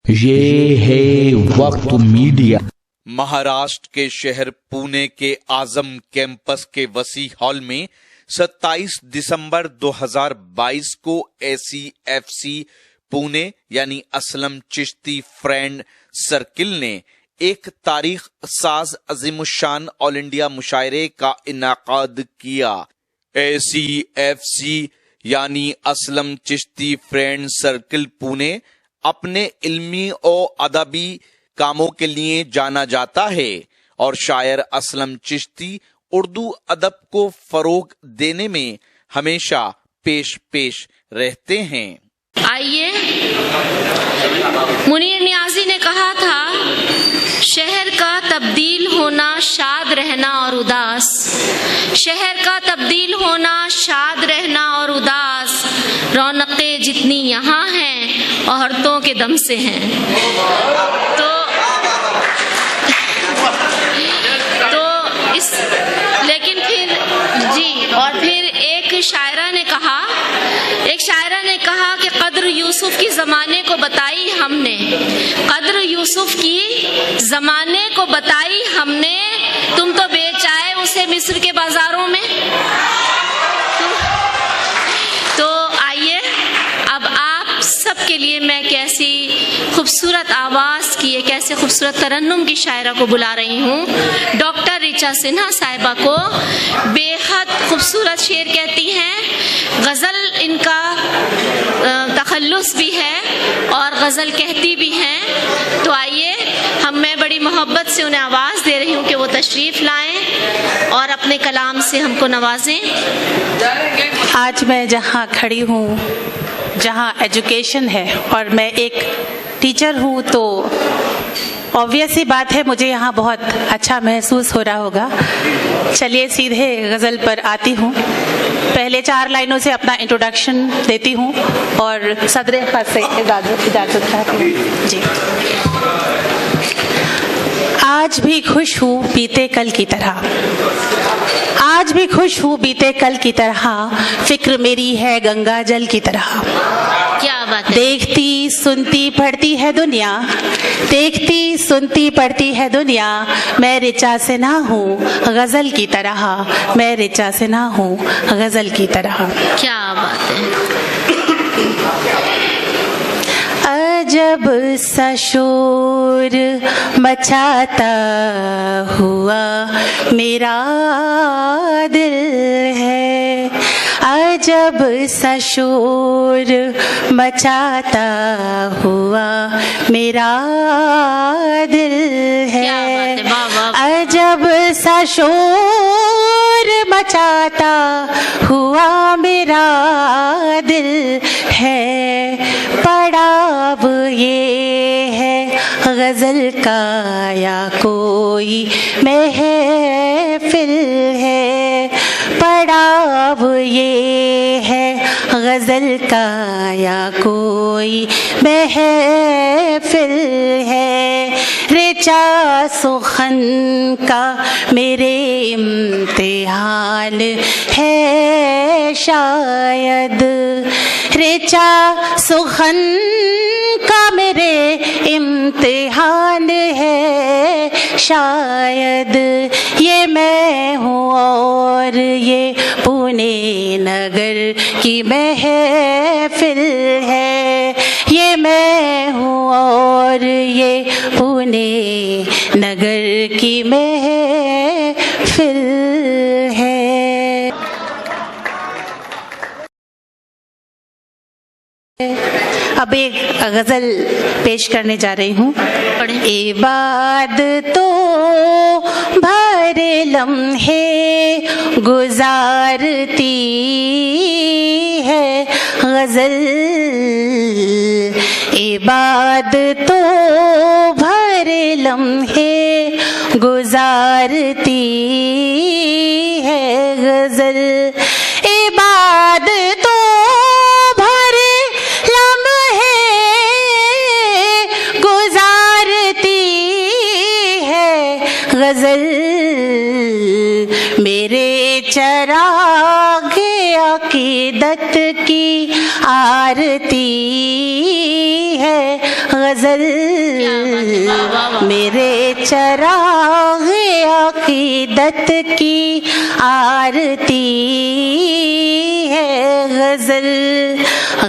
ये है वक्त मीडिया। महाराष्ट्र के शहर पुणे के आजम कैंपस के वसी हॉल में 27 दिसंबर 2022 को ACFC पुणे यानी असलम चिश्ती फ्रेंड सर्किल ने एक तारीख साज अजीमुशान ऑल इंडिया मुशायरे का इनाकाद किया। ACFC यानी असलम चिश्ती फ्रेंड सर्किल पुणे अपने इल्मी और अदबी कामों के लिए जाना जाता है और शायर असलम चिश्ती उर्दू अदब को फरोग देने में हमेशा पेश रहते हैं। आइए, मुनीर नियाजी ने कहा था, शहर का तब्दील होना शाद रहना और उदास, शहर का तब्दील होना शाद रहना और उदास, रौनकें जितनी यहाँ हैं औरतों के दम से हैं। लेकिन फिर और फिर एक शायरा ने कहा कि कद्र यूसुफ की ज़माने को बताई हमने, कद्र यूसुफ की ज़माने को बताई हमने, तुम तो बेच आए उसे मिस्र के बाजारों में। तो आइए, अब आप सबके लिए मैं कैसी खूबसूरत आवाज़ की एक ऐसे खूबसूरत तरन्नुम की शायरा को बुला रही हूँ। डॉक्टर ऋचा सिन्हा साहिबा को बेहद खूबसूरत शेर कहती हैं। गज़ल इनका तखल्लुस भी है और गज़ल कहती भी हैं। तो आइए, मैं बड़ी मोहब्बत से उन्हें आवाज़ दे रही हूँ कि वो तशरीफ़ लाएं और अपने कलाम से हमको नवाजें। आज मैं जहाँ खड़ी हूँ, जहाँ एजुकेशन है और मैं एक टीचर हूँ, तो ऑब्वियस सी बात है मुझे यहाँ बहुत अच्छा महसूस हो रहा होगा। चलिए सीधे गज़ल पर आती हूँ। पहले 4 लाइनों से अपना इंट्रोडक्शन देती हूँ और सदरे ख़ास से इजाज़त चाहती हूँ जी। आज भी खुश हूँ बीते कल की तरह, आज भी खुश हूँ बीते कल की तरह, फिक्र मेरी है गंगा जल की तरह। क्या बात है। देखती सुनती पढ़ती है दुनिया, देखती सुनती पढ़ती है दुनिया, मैं ऋचा सिन्हा हूँ गज़ल की तरह, मैं ऋचा सिन्हा हूँ गज़ल की तरह। क्या बात है। अजब सा शोर मचाता हुआ मेरा दिल है, अजब सा शोर मचाता हुआ मेरा दिल है, अजब सा शोर मचाता हुआ मेरा दिल है, पड़ाव ये है गज़ल का या कोई महफिल है, पड़ाव ये है गज़ल का या कोई महफिल है, ऋचा सुखन का मेरे इम्तिहान है शायद, ऋचा सुखन का मेरे इम्तिहान है शायद, ये मैं हूँ और ये पुणे नगर की महफिल है, ये मैं हूँ और ये पुणे नगर की महफिल है। अब एक गज़ल पेश करने जा रही हूँ। इबादतों भरे लम्हे गुजारती है गज़ल, इबादतों भरे लम्हे गुजारती है गज़ल, इबादतों गज़ल मेरे चरागे अकीदत की आरती है है गजल, मेरे चराग अकीदत की आरती है गजल।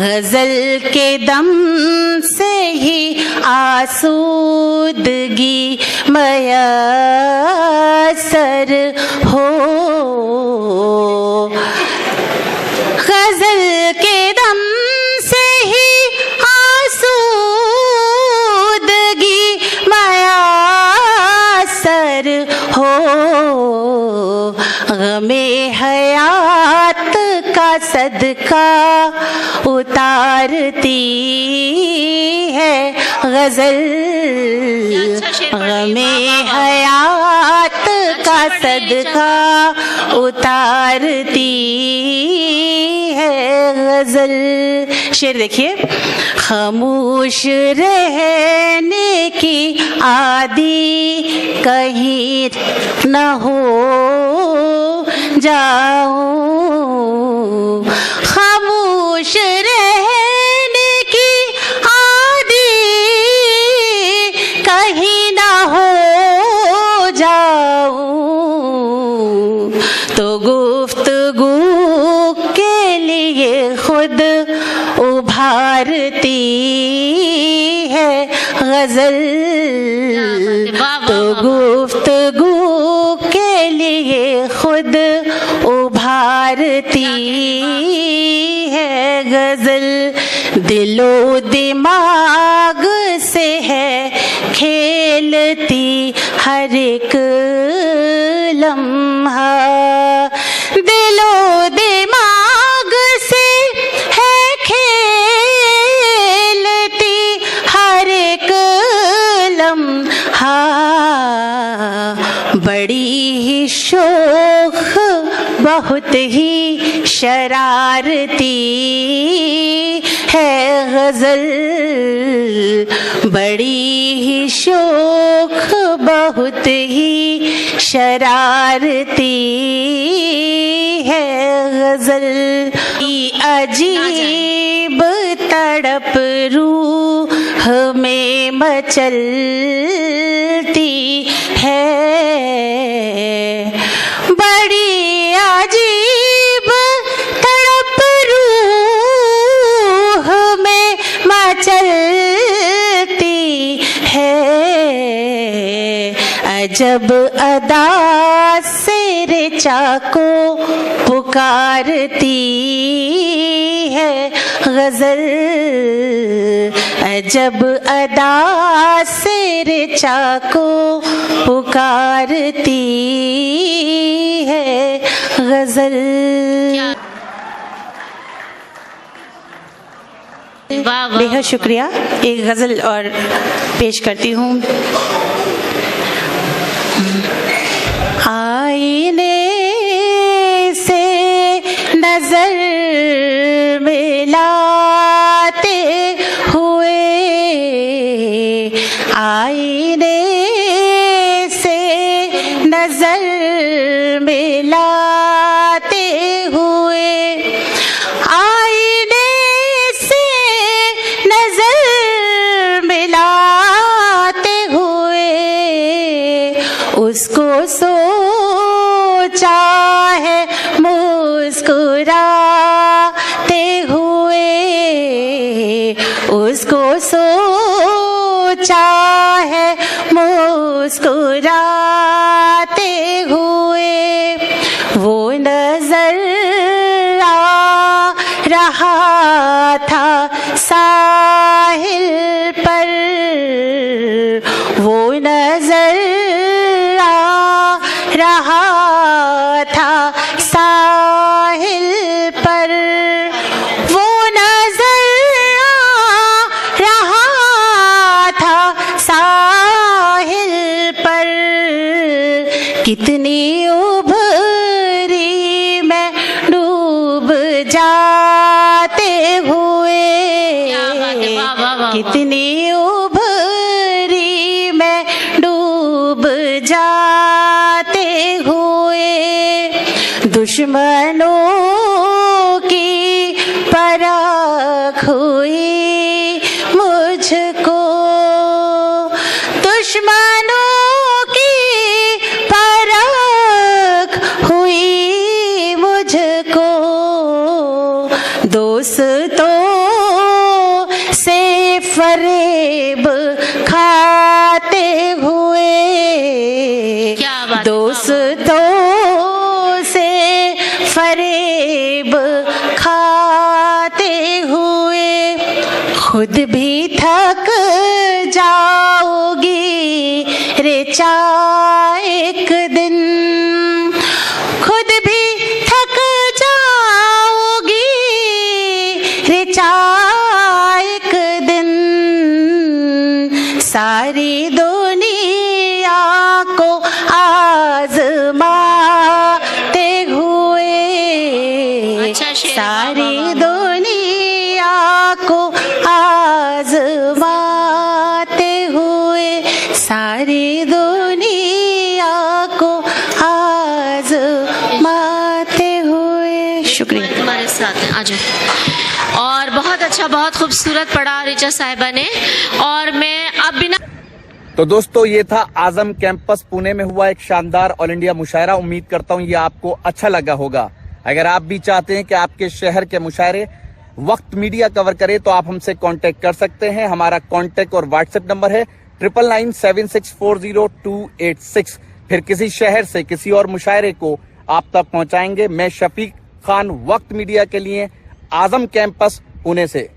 गजल के दम से ही आसूदगी मयसर हो, गजल के दम से ही आसूदगी मयसर हो। गमे हयात का सदका उतारती है गजल, गमे हयात का सदका उतारती है गजल। शेर देखिए, खामोश रहने की आदि कहीं न हो जाऊं, खामोश रहने की आदि कहीं न हो जाऊं, तो गुफ्तगू के लिए खुद उभारती है गजल, तो गुफ्तगू के लिए खुद उभारती है गजल। दिलो दिमाग से है खेलती हर एक लम्हा, दिलो दिमाग से है खेलती हर एक लम्हा। बड़ी ही शोख बहुत ही शरारती है गजल, बड़ी ही शोख बहुत ही शरारती है गजल। अजीब तड़प रूह में मचलती है, बड़ी अजीब तड़प रूह में मचलती है। अजब अदा से ऋचा को पुकारती है गजल, अजब अदा से ऋचा को पुकारती है गजल। बेहद शुक्रिया। एक गजल और पेश करती हूँ। आईने से नजर मिलाते हुए, आईने से नजर मिलाते हुए, आईने से नजर मिलाते हुए, उसको सोचा है मुस्कुराते हुए, उसको सोचा है मुस्कुराते हुए। वो नजर आ रहा था साहिल पर, वो नजर आ रहा था साहिल पर, वो नजर आ रहा था साहिल पर। कितनी उभरी मैं डूब जाते हुए, कितनी उभरी मैं डूब जाते हुए। दुश्मनों की परख हुई मुझ दुश्मनों की परख हुई मुझको, दोस्तों से फरेब खाते हुए, क्या बात है, दोस्तों से फरेब खाते हुए खुद भी थक जाओगी ऋचा एक दिन, खुद भी थक जाओगी ऋचा एक दिन, सारी दुनिया को आजमाते हुए, अच्छा शेर है, सारी वाह, वाह, वाह। दुनिया को आजमाते हुए, सारी दुनिया को आजमाते हुए। शुक्रिया। तुम्हारे साथ हैं, आ जाओ। और बहुत अच्छा, बहुत खूबसूरत पढ़ा ऋचा साहिबा ने। और मैं अब बिना तो दोस्तों, ये था आजम कैंपस पुणे में हुआ एक शानदार ऑल इंडिया मुशायरा। उम्मीद करता हूँ ये आपको अच्छा लगा होगा। अगर आप भी चाहते हैं कि आपके शहर के मुशायरे वक्त मीडिया कवर करे तो आप हमसे कांटेक्ट कर सकते हैं। हमारा कांटेक्ट और व्हाट्सएप नंबर है 9997640286। फिर किसी शहर से किसी और मुशायरे को आप तक पहुंचाएंगे। मैं शफीक खान, वक्त मीडिया के लिए, आजम कैंपस पुणे से।